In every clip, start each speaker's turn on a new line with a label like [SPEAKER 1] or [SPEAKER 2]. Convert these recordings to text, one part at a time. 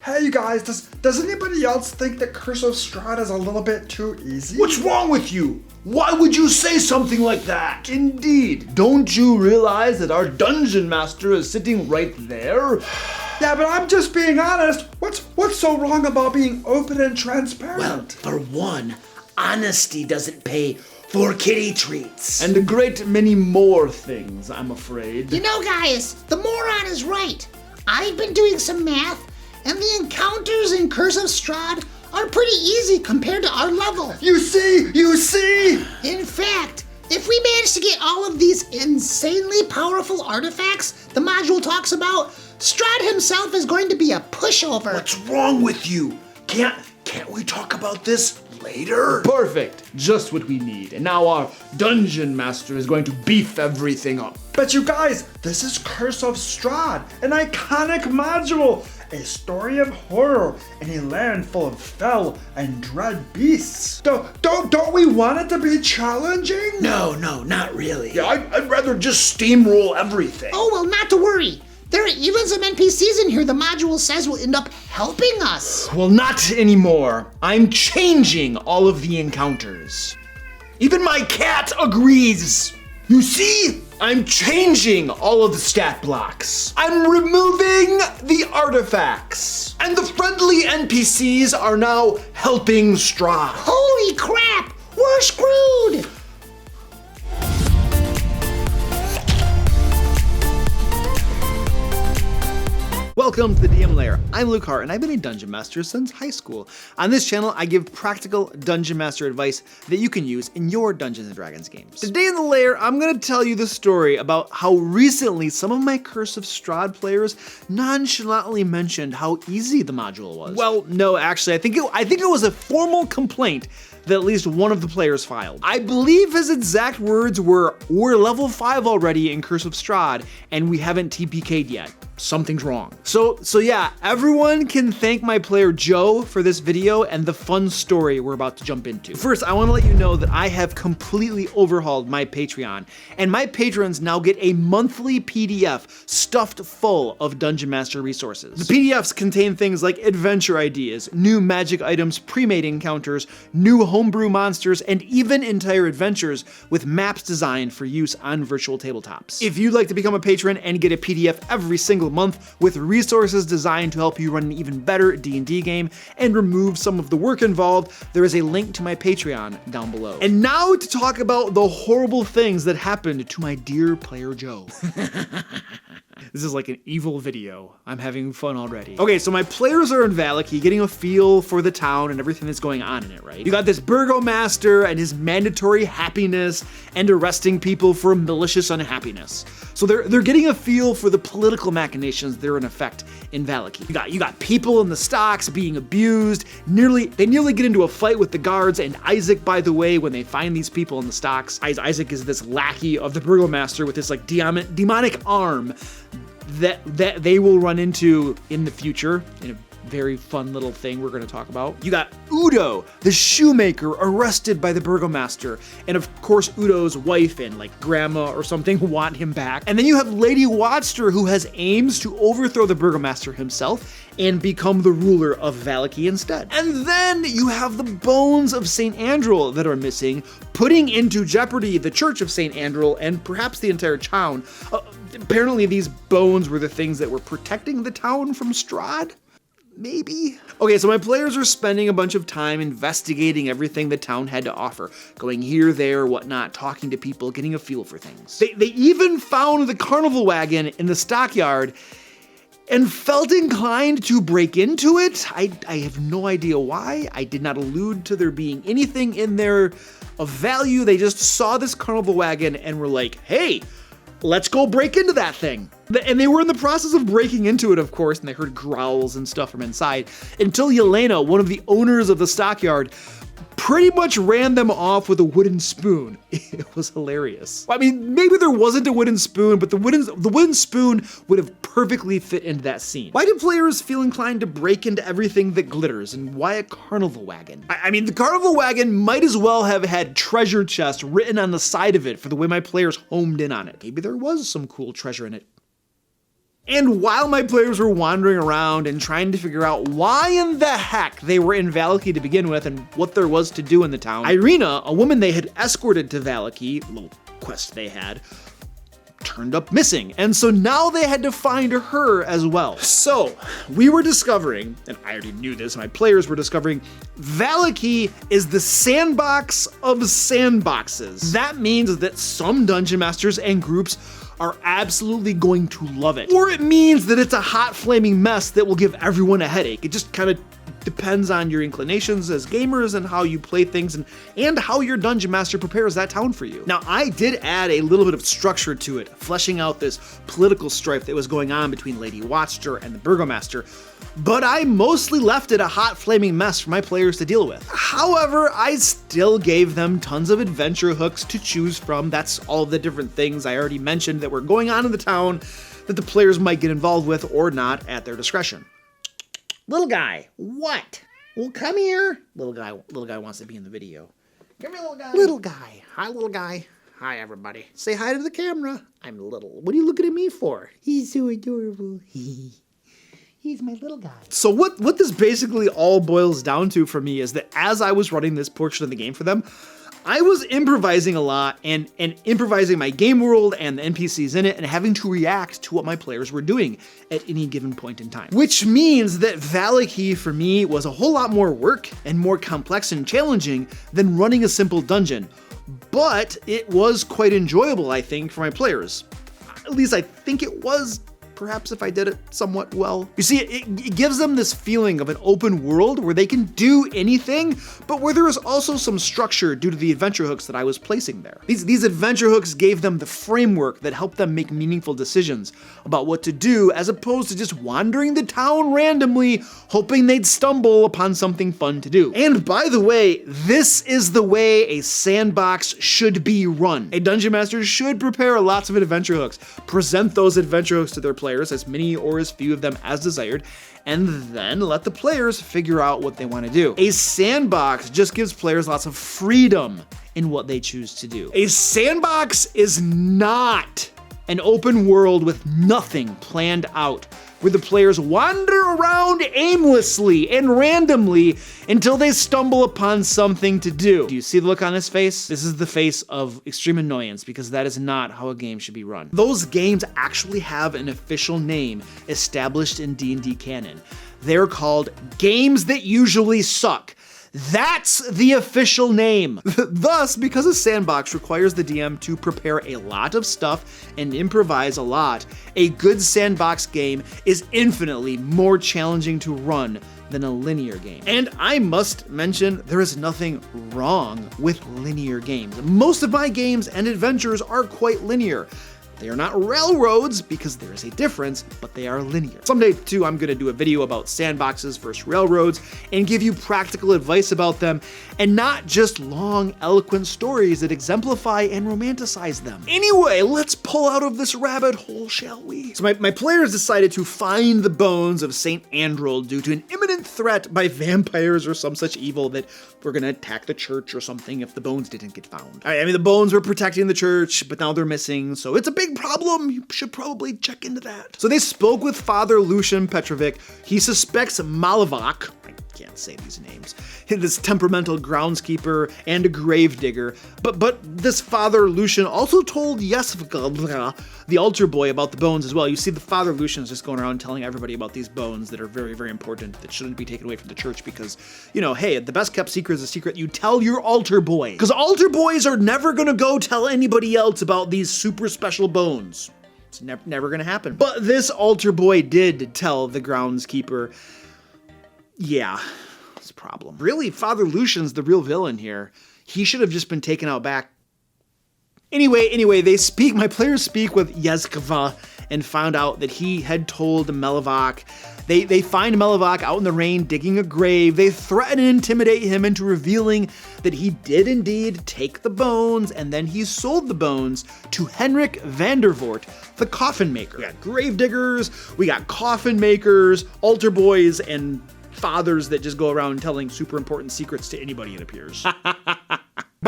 [SPEAKER 1] Hey you guys, does anybody else think that Curse of Strahd is a little bit too easy?
[SPEAKER 2] What's wrong with you? Why would you say something like that? Indeed, don't you realize that our dungeon master is sitting right there?
[SPEAKER 1] Yeah, but I'm just being honest. What's so wrong about being open and transparent?
[SPEAKER 3] Well, for one, honesty doesn't pay for kitty treats.
[SPEAKER 2] And a great many more things, I'm afraid.
[SPEAKER 4] You know, guys, the moron is right. I've been doing some math, and the encounters in Curse of Strahd are pretty easy compared to our level.
[SPEAKER 1] You see?
[SPEAKER 4] In fact, if we manage to get all of these insanely powerful artifacts the module talks about, Strahd himself is going to be a pushover.
[SPEAKER 2] What's wrong with you? Can't we talk about this later? Perfect, just what we need. And now our dungeon master is going to beef everything up.
[SPEAKER 1] But you guys, this is Curse of Strahd, an iconic module. A story of horror in a land full of fell and dread beasts. Don't we want it to be challenging?
[SPEAKER 3] No, not really.
[SPEAKER 2] Yeah, I'd rather just steamroll everything.
[SPEAKER 4] Oh, well, not to worry. There are even some NPCs in here the module says will end up helping us.
[SPEAKER 2] Well, not anymore. I'm changing all of the encounters. Even my cat agrees. You see? I'm changing all of the stat blocks. I'm removing the artifacts. And the friendly NPCs are now helping Strahd.
[SPEAKER 4] Holy crap! We're screwed!
[SPEAKER 5] Welcome to the DM Lair. I'm Luke Hart, and I've been a dungeon master since high school. On this channel, I give practical dungeon master advice that you can use in your Dungeons & Dragons games. Today in the Lair, I'm going to tell you the story about how recently some of my Curse of Strahd players nonchalantly mentioned how easy the module was. Well, no, actually, I think it was a formal complaint that at least one of the players filed. I believe his exact words were, "We're level 5 already in Curse of Strahd, and we haven't TPK'd yet. Something's wrong." So yeah, everyone can thank my player Joe for this video and the fun story we're about to jump into. First, I want to let you know that I have completely overhauled my Patreon, and my patrons now get a monthly PDF stuffed full of Dungeon Master resources. The PDFs contain things like adventure ideas, new magic items, pre-made encounters, new homebrew monsters, and even entire adventures with maps designed for use on virtual tabletops. If you'd like to become a patron and get a PDF every single month with resources designed to help you run an even better D&D game and remove some of the work involved, there is a link to my Patreon down below. And now to talk about the horrible things that happened to my dear player Joe. This is like an evil video. I'm having fun already. Okay, so my players are in Vallaki, getting a feel for the town and everything that's going on in it, right? You got this burgomaster and his mandatory happiness and arresting people for malicious unhappiness. So they're getting a feel for the political machinations that are in effect in Vallaki. You got people in the stocks being abused. They nearly get into a fight with the guards and Isaac, by the way, when they find these people in the stocks. Isaac is this lackey of the burgomaster with this like demonic arm that they will run into in the future in a very fun little thing we're going to talk about. You got Udo, the shoemaker, arrested by the burgomaster, and of course Udo's wife and like grandma or something want him back. And then you have Lady Watster, who has aims to overthrow the burgomaster himself and become the ruler of Vallaki instead. And then you have the bones of St. Andrel that are missing, putting into jeopardy the Church of St. Andrel and perhaps the entire town. Apparently these bones were the things that were protecting the town from Strahd? Maybe? Okay, so my players are spending a bunch of time investigating everything the town had to offer, going here, there, whatnot, talking to people, getting a feel for things. They even found the carnival wagon in the stockyard and felt inclined to break into it. I have no idea why. I did not allude to there being anything in there of value. They just saw this carnival wagon and were like, hey, let's go break into that thing. And they were in the process of breaking into it, of course, and they heard growls and stuff from inside, until Yelena, one of the owners of the stockyard, pretty much ran them off with a wooden spoon. It was hilarious. I mean, maybe there wasn't a wooden spoon, but the wooden spoon would have perfectly fit into that scene. Why do players feel inclined to break into everything that glitters, and why a carnival wagon? I mean, the carnival wagon might as well have had treasure chest written on the side of it for the way my players homed in on it. Maybe there was some cool treasure in it. And while my players were wandering around and trying to figure out why in the heck they were in Vallaki to begin with and what there was to do in the town, Irina, a woman they had escorted to Vallaki, a little quest they had, turned up missing. And so now they had to find her as well. So we were discovering, and I already knew this, my players were discovering, Vallaki is the sandbox of sandboxes. That means that some dungeon masters and groups are absolutely going to love it. Or it means that it's a hot flaming mess that will give everyone a headache. It just kind of depends on your inclinations as gamers and how you play things and how your dungeon master prepares that town for you. Now, I did add a little bit of structure to it, fleshing out this political strife that was going on between Lady Watcher and the Burgomaster, but I mostly left it a hot flaming mess for my players to deal with. However, I still gave them tons of adventure hooks to choose from. That's all the different things I already mentioned that were going on in the town that the players might get involved with or not at their discretion.
[SPEAKER 3] Little guy, what? Well, come here.
[SPEAKER 5] Little guy wants to be in the video.
[SPEAKER 3] Come here, little guy.
[SPEAKER 4] Little guy. Hi, little guy. Hi, everybody. Say hi to the camera. I'm little. What are you looking at me for? He's so adorable. He's my little guy.
[SPEAKER 5] So what this basically all boils down to for me is that as I was running this portion of the game for them, I was improvising a lot and improvising my game world and the NPCs in it and having to react to what my players were doing at any given point in time. Which means that Vallaki for me was a whole lot more work and more complex and challenging than running a simple dungeon. But it was quite enjoyable, I think, for my players. At least I think it was, perhaps if I did it somewhat well. You see, it gives them this feeling of an open world where they can do anything, but where there is also some structure due to the adventure hooks that I was placing there. These adventure hooks gave them the framework that helped them make meaningful decisions about what to do, as opposed to just wandering the town randomly, hoping they'd stumble upon something fun to do. And by the way, this is the way a sandbox should be run. A dungeon master should prepare lots of adventure hooks, present those adventure hooks to their players, as many or as few of them as desired, and then let the players figure out what they want to do. A sandbox just gives players lots of freedom in what they choose to do. A sandbox is not an open world with nothing planned out, where the players wander around aimlessly and randomly until they stumble upon something to do. Do you see the look on his face? This is the face of extreme annoyance, because that is not how a game should be run. Those games actually have an official name established in D&D canon. They're called games that usually suck. That's the official name. Thus, because a sandbox requires the DM to prepare a lot of stuff and improvise a lot, a good sandbox game is infinitely more challenging to run than a linear game. And I must mention, there is nothing wrong with linear games. Most of my games and adventures are quite linear. They are not railroads, because there is a difference, but they are linear. Someday, too, I'm gonna do a video about sandboxes versus railroads and give you practical advice about them, and not just long, eloquent stories that exemplify and romanticize them. Anyway, let's pull out of this rabbit hole, shall we? So my players decided to find the bones of St. Andrel due to an imminent threat by vampires or some such evil that were gonna attack the church or something if the bones didn't get found. I mean, the bones were protecting the church, but now they're missing, so it's a big problem. You should probably check into that. So they spoke with Father Lucian Petrovic. He suspects Malavak, I can't say these names, this temperamental groundskeeper and a gravedigger. But this Father Lucian also told Yesvka, the altar boy, about the bones as well. You see, the Father Lucian is just going around telling everybody about these bones that are very, very important, that shouldn't be taken away from the church because, you know, hey, the best kept secret is a secret you tell your altar boy. Because altar boys are never gonna go tell anybody else about these super special bones. It's never gonna happen. But this altar boy did tell the groundskeeper, yeah, it's a problem. Really, Father Lucian's the real villain here. He should have just been taken out back. Anyway, my players speak with Yezkova and found out that he had told Melavak. They find Melavak out in the rain digging a grave. They threaten and intimidate him into revealing that he did indeed take the bones, and then he sold the bones to Henrik Vandervoort, the coffin maker. We got grave diggers, we got coffin makers, altar boys, and fathers that just go around telling super important secrets to anybody, it appears.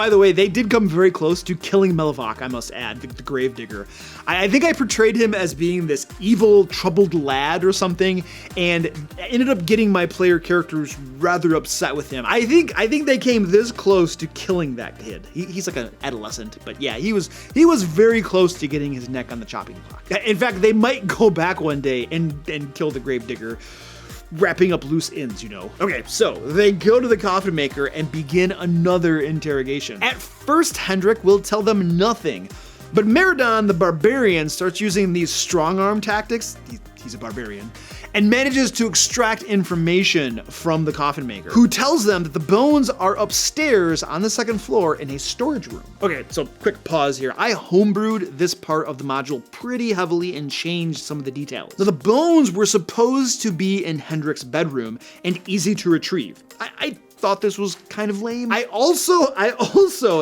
[SPEAKER 5] By the way, they did come very close to killing Vallaki, I must add, the gravedigger. I think I portrayed him as being this evil, troubled lad or something, and ended up getting my player characters rather upset with him. I think they came this close to killing that kid. He's like an adolescent, but yeah, he was very close to getting his neck on the chopping block. In fact, they might go back one day and kill the gravedigger, wrapping up loose ends, you know. Okay, so they go to the coffin maker and begin another interrogation. At first, Hendrik will tell them nothing, but Meridon, the barbarian, starts using these strong-arm tactics. He's a barbarian, and manages to extract information from the coffin maker, who tells them that the bones are upstairs on the second floor in a storage room. Okay, so quick pause here. I homebrewed this part of the module pretty heavily and changed some of the details. Now, the bones were supposed to be in Hendrik's bedroom and easy to retrieve. I thought this was kind of lame. I also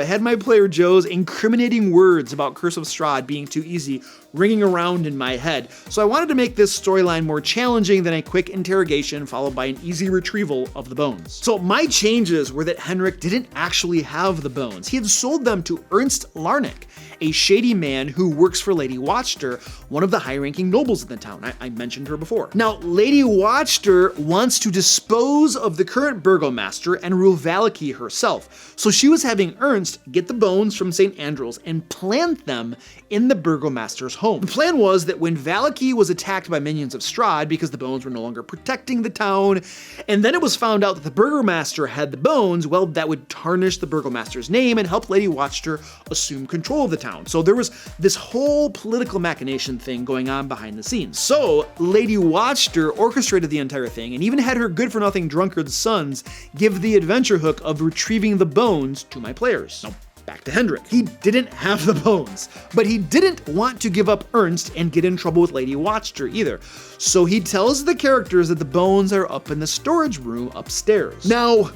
[SPEAKER 5] had my player Joe's incriminating words about Curse of Strahd being too easy ringing around in my head, so I wanted to make this storyline more challenging than a quick interrogation followed by an easy retrieval of the bones. So my changes were that Henrik didn't actually have the bones. He had sold them to Ernst Larnick, a shady man who works for Lady Watchter, one of the high-ranking nobles in the town. I mentioned her before. Now, Lady Watchter wants to dispose of the current burgomaster and rule Vallaki herself, so she was having Ernst get the bones from St. Andrew's and plant them in the burgomaster's home. The plan was that when Vallaki was attacked by minions of Strahd because the bones were no longer protecting the town, and then it was found out that the burgomaster had the bones, well, that would tarnish the burgomaster's name and help Lady Watchter assume control of the town. So there was this whole political machination thing going on behind the scenes. So Lady Watchter orchestrated the entire thing and even had her good-for-nothing drunkard sons give the adventure hook of retrieving the bones to my players. Now, back to Hendrik. He didn't have the bones, but he didn't want to give up Ernst and get in trouble with Lady Watchter either. So he tells the characters that the bones are up in the storage room upstairs. Now,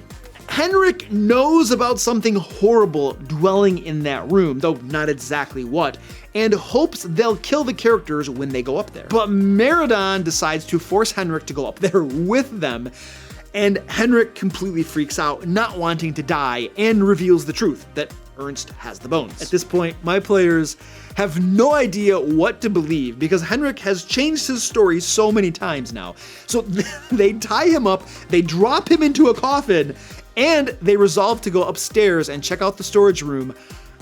[SPEAKER 5] Henrik knows about something horrible dwelling in that room, though not exactly what, and hopes they'll kill the characters when they go up there. But Meridon decides to force Henrik to go up there with them, and Henrik completely freaks out, not wanting to die, and reveals the truth, that Ernst has the bones. At this point, my players have no idea what to believe because Henrik has changed his story so many times now. So they tie him up, they drop him into a coffin, and they resolve to go upstairs and check out the storage room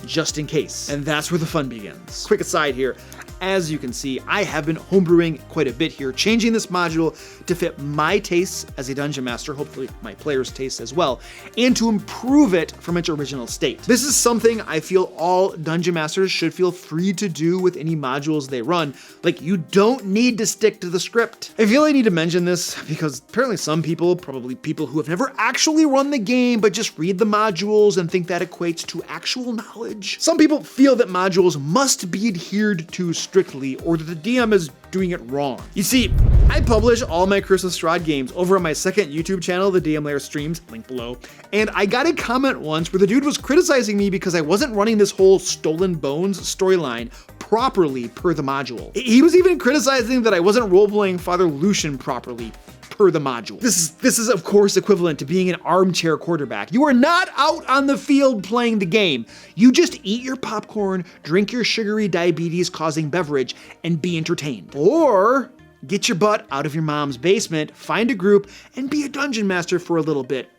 [SPEAKER 5] just in case. And that's where the fun begins. Quick aside here. As you can see, I have been homebrewing quite a bit here, changing this module to fit my tastes as a dungeon master, hopefully my players' tastes as well, and to improve it from its original state. This is something I feel all dungeon masters should feel free to do with any modules they run. Like, you don't need to stick to the script. I feel I need to mention this because apparently some people, probably people who have never actually run the game but just read the modules and think that equates to actual knowledge. Some people feel that modules must be adhered to strictly, or that the DM is doing it wrong. You see, I publish all my Curse of Strahd games over on my second YouTube channel, the DM Lair Streams, link below, and I got a comment once where the dude was criticizing me because I wasn't running this whole Stolen Bones storyline properly per the module. He was even criticizing that I wasn't roleplaying Father Lucian properly per the module. This is of course equivalent to being an armchair quarterback. You are not out on the field playing the game. You just eat your popcorn, drink your sugary diabetes-causing beverage, and be entertained. Or get your butt out of your mom's basement, find a group, and be a dungeon master for a little bit.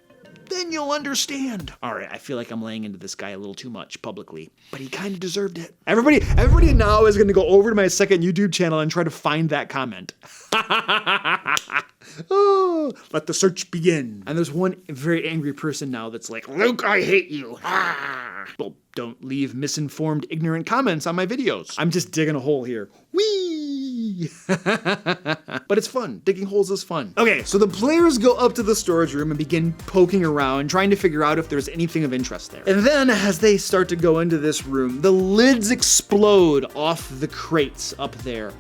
[SPEAKER 5] Then you'll understand. All right, I feel like I'm laying into this guy a little too much publicly, but he kind of deserved it. Everybody now is going to go over to my second YouTube channel and try to find that comment. Oh, let the search begin. And there's one very angry person now that's like, Luke, I hate you. Well, don't leave misinformed, ignorant comments on my videos. I'm just digging a hole here. Whee! But it's fun. Digging holes is fun. Okay, so the players go up to the storage room and begin poking around, trying to figure out if there's anything of interest there. And then, as they start to go into this room, the lids explode off the crates up there,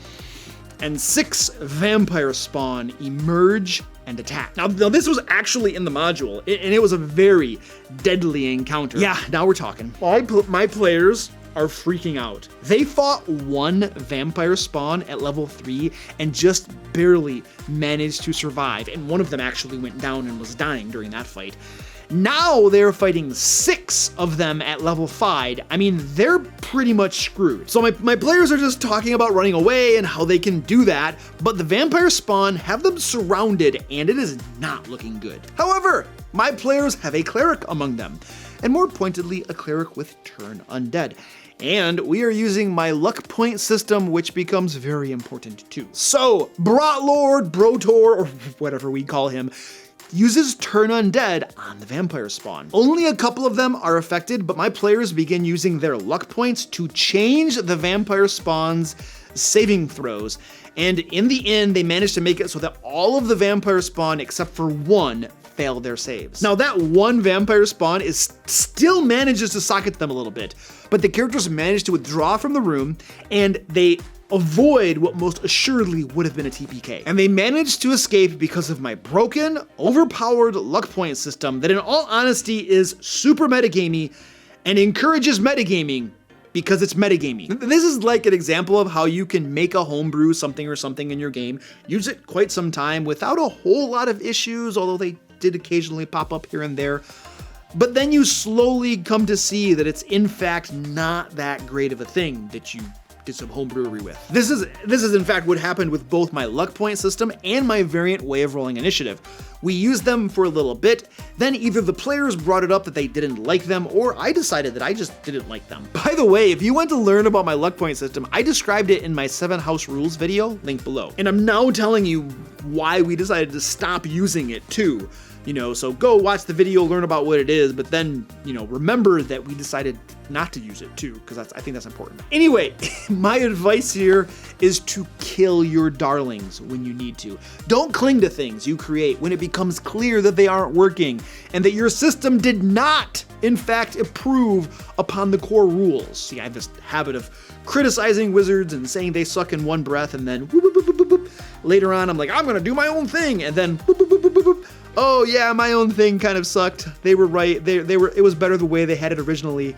[SPEAKER 5] and 6 vampire spawn emerge and attack. Now this was actually in the module, and it was a very deadly encounter. Yeah, now we're talking. My players are freaking out. They fought one vampire spawn at level 3 and just barely managed to survive, and one of them actually went down and was dying during that fight. Now they're fighting 6 of them at level 5. I mean, they're pretty much screwed. So my players are just talking about running away and how they can do that, but the vampire spawn have them surrounded and it is not looking good. However, my players have a cleric among them, and more pointedly, a cleric with turn undead. And we are using my luck point system, which becomes very important too. So, Brotlord, Brotor, or whatever we call him, uses turn undead on the vampire spawn. Only a couple of them are affected, but my players begin using their luck points to change the vampire spawn's saving throws, and in the end, they managed to make it so that all of the vampire spawn except for one fail their saves. Now that one vampire spawn still manages to socket them a little bit, but the characters manage to withdraw from the room, and they avoid what most assuredly would have been a TPK. And they managed to escape because of my broken, overpowered luck point system that in all honesty is super metagamey and encourages metagaming because it's metagamey. This is like an example of how you can make a homebrew something or something in your game, use it quite some time without a whole lot of issues, although they did occasionally pop up here and there. But then you slowly come to see that it's in fact not that great of a thing that you did some homebrewery with. This is in fact what happened with both my luck point system and my variant way of rolling initiative. We used them for a little bit, then either the players brought it up that they didn't like them, or I decided that I just didn't like them. By the way, if you want to learn about my luck point system, I described it in my 7 house rules video, link below. And I'm now telling you why we decided to stop using it too. So go watch the video, learn about what it is, but then, remember that we decided not to use it too, because I think that's important. Anyway, my advice here is to kill your darlings when you need to. Don't cling to things you create when it becomes clear that they aren't working and that your system did not, in fact, improve upon the core rules. See, I have this habit of criticizing wizards and saying they suck in one breath, and then whoop, whoop, whoop, whoop, whoop. Later on, I'm like, I'm gonna do my own thing, and then whoop, whoop, whoop, whoop, whoop. Oh yeah, my own thing kind of sucked. They were right. It was better the way they had it originally.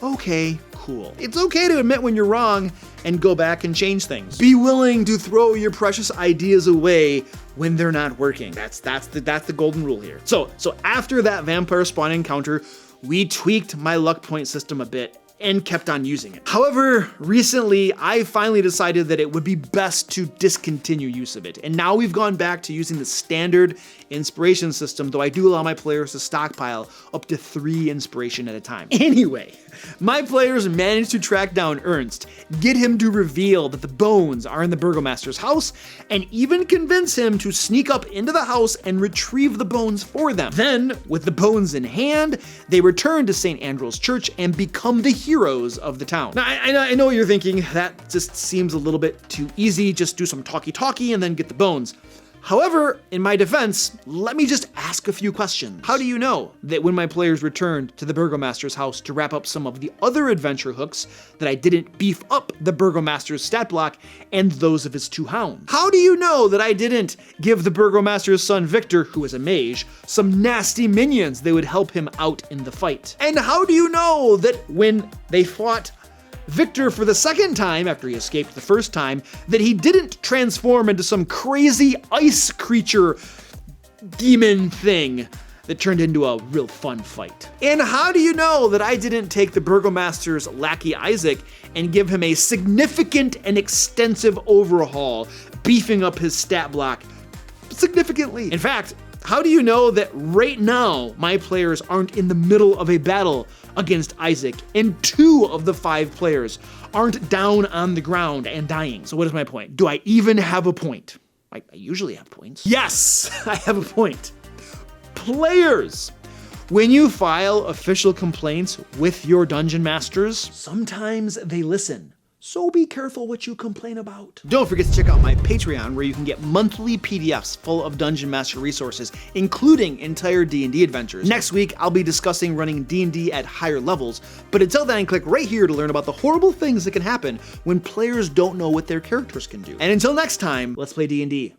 [SPEAKER 5] Okay, cool. It's okay to admit when you're wrong and go back and change things. Be willing to throw your precious ideas away when they're not working. That's the golden rule here. So after that vampire spawn encounter, we tweaked my luck point system a bit and kept on using it. However, recently I finally decided that it would be best to discontinue use of it. And now we've gone back to using the standard inspiration system, though I do allow my players to stockpile up to 3 inspiration at a time. Anyway, my players managed to track down Ernst, get him to reveal that the bones are in the burgomaster's house, and even convince him to sneak up into the house and retrieve the bones for them. Then, with the bones in hand, they return to St. Andrew's Church and become the heroes of the town. Now, I know what you're thinking, that just seems a little bit too easy, just do some talky-talky and then get the bones. However, in my defense, let me just ask a few questions. How do you know that when my players returned to the burgomaster's house to wrap up some of the other adventure hooks, that I didn't beef up the burgomaster's stat block and those of his 2 hounds? How do you know that I didn't give the burgomaster's son Victor, who is a mage, some nasty minions that would help him out in the fight? And how do you know that when they fought Victor for the second time, after he escaped the first time, that he didn't transform into some crazy ice creature demon thing that turned into a real fun fight? And how do you know that I didn't take the burgomaster's lackey Isaac and give him a significant and extensive overhaul, beefing up his stat block significantly? In fact, how do you know that right now my players aren't in the middle of a battle against Isaac and 2 of the 5 players aren't down on the ground and dying? So what is my point? Do I even have a point? I usually have points. Yes, I have a point. Players, when you file official complaints with your dungeon masters, sometimes they listen. So be careful what you complain about. Don't forget to check out my Patreon, where you can get monthly PDFs full of Dungeon Master resources, including entire D&D adventures. Next week, I'll be discussing running D&D at higher levels, but until then, click right here to learn about the horrible things that can happen when players don't know what their characters can do. And until next time, let's play D&D.